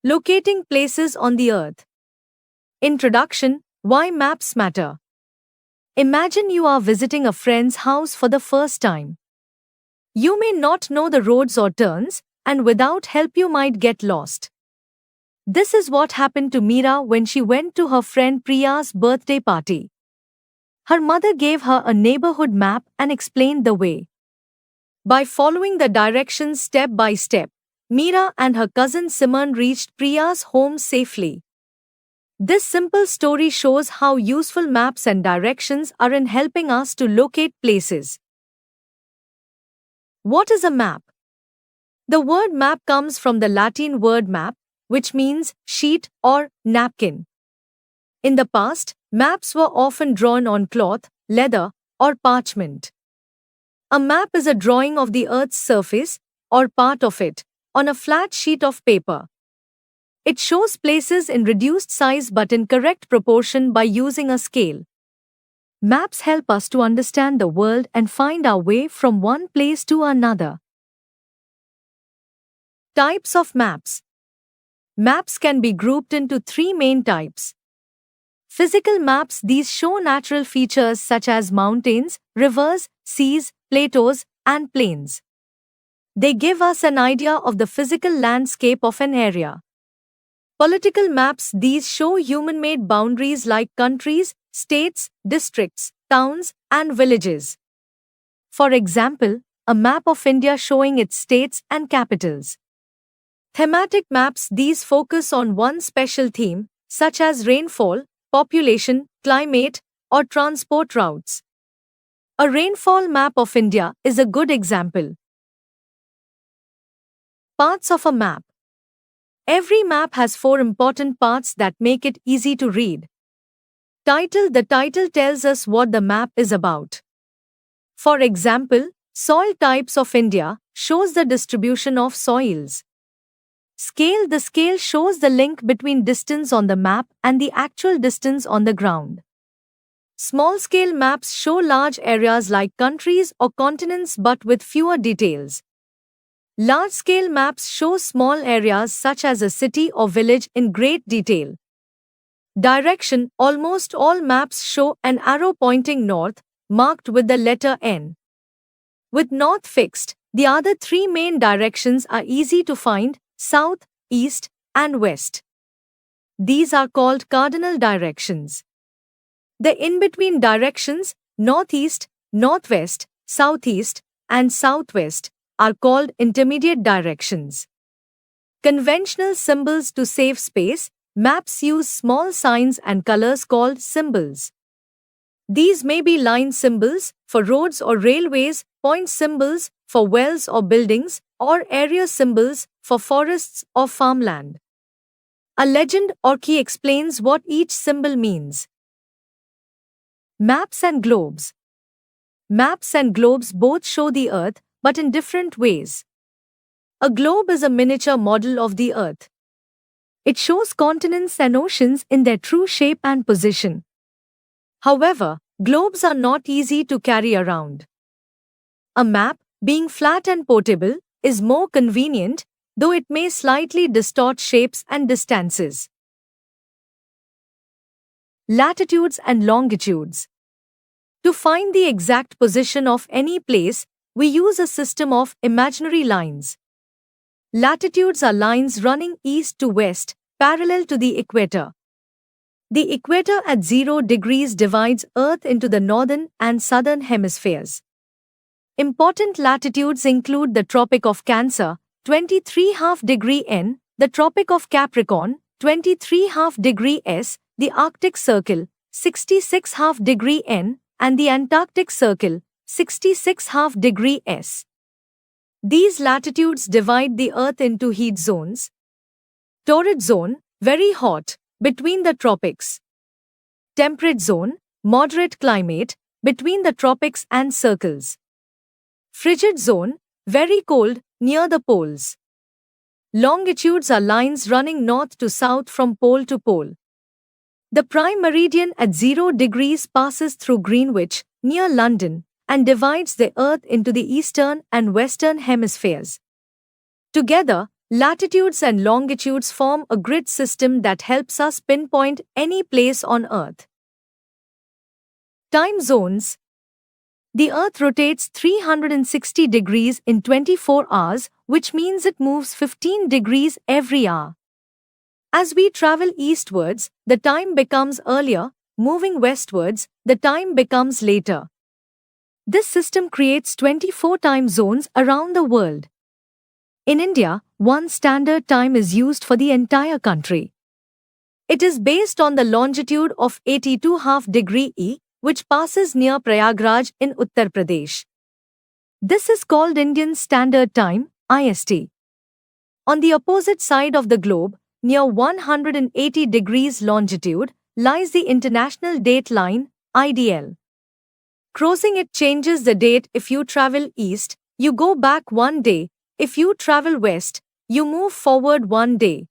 Locating places on the Earth. Introduction. Why maps matter. Imagine you are visiting a friend's house for the first time. You may not know the roads or turns, and without help you might get lost. This is what happened to Meera when she went to her friend Priya's birthday party. Her mother gave her a neighborhood map and explained the way. By following the directions step by step, Meera and her cousin Simran reached Priya's home safely. This simple story shows how useful maps and directions are in helping us to locate places. What is a map? The word map comes from the Latin word map, which means sheet or napkin. In the past, maps were often drawn on cloth, leather, or parchment. A map is a drawing of the Earth's surface, or part of it, on a flat sheet of paper. It shows places in reduced size but in correct proportion by using a scale. Maps help us to understand the world and find our way from one place to another. Types of maps. Maps can be grouped into three main types. Physical maps. These show natural features such as mountains, rivers, seas, plateaus, and plains. They give us an idea of the physical landscape of an area. Political maps. These show human-made boundaries like countries, states, districts, towns, and villages. For example, a map of India showing its states and capitals. Thematic maps. These focus on one special theme, such as rainfall, population, climate, or transport routes. A rainfall map of India is a good example. Parts of a map. Every map has four important parts that make it easy to read. Title. The title tells us what the map is about. For example, Soil Types of India shows the distribution of soils. Scale. The scale shows the link between distance on the map and the actual distance on the ground. Small-scale maps show large areas like countries or continents but with fewer details. Large-scale maps show small areas such as a city or village in great detail. Direction. Almost all maps show an arrow pointing north, marked with the letter N. With north fixed, the other three main directions are easy to find: south, east, and west. These are called cardinal directions. The in-between directions, northeast, northwest, southeast, and southwest, are called intermediate directions. Conventional symbols. To save space, maps use small signs and colors called symbols. These may be line symbols for roads or railways, point symbols for wells or buildings, or area symbols for forests or farmland. A legend or key explains what each symbol means. Maps and globes. Maps and globes both show the Earth, but in different ways. A globe is a miniature model of the Earth. It shows continents and oceans in their true shape and position. However, globes are not easy to carry around. A map, being flat and portable, is more convenient, though it may slightly distort shapes and distances. Latitudes and longitudes. To find the exact position of any place, we use a system of imaginary lines. Latitudes are lines running east to west, parallel to the equator. The equator at 0 degrees divides Earth into the northern and southern hemispheres. Important latitudes include the Tropic of Cancer, 23½ degree N, the Tropic of Capricorn, 23½ degree S, the Arctic Circle, 66½ degree N, and the Antarctic Circle, 66½ degree S. These latitudes divide the Earth into heat zones. Torrid zone, very hot, between the tropics. Temperate zone, moderate climate, between the tropics and circles. Frigid zone, very cold, near the poles. Longitudes are lines running north to south from pole to pole. The prime meridian at 0 degrees passes through Greenwich, near London, and divides the Earth into the eastern and western hemispheres. Together, Latitudes and longitudes form a grid system that helps us pinpoint any place on Earth. Time zones. The Earth rotates 360 degrees in 24 hours, which means it moves 15 degrees every hour. As we travel eastwards, the time becomes earlier, moving westwards, the time becomes later. This system creates 24 time zones around the world. In India, one standard time is used for the entire country. It is based on the longitude of 82.5 degree E, which passes near Prayagraj in Uttar Pradesh. This is called Indian Standard Time, IST. On the opposite side of the globe, near 180 degrees longitude, lies the International Date Line, IDL. Crossing it changes the date. If you travel east, you go back one day. If you travel west, you move forward one day.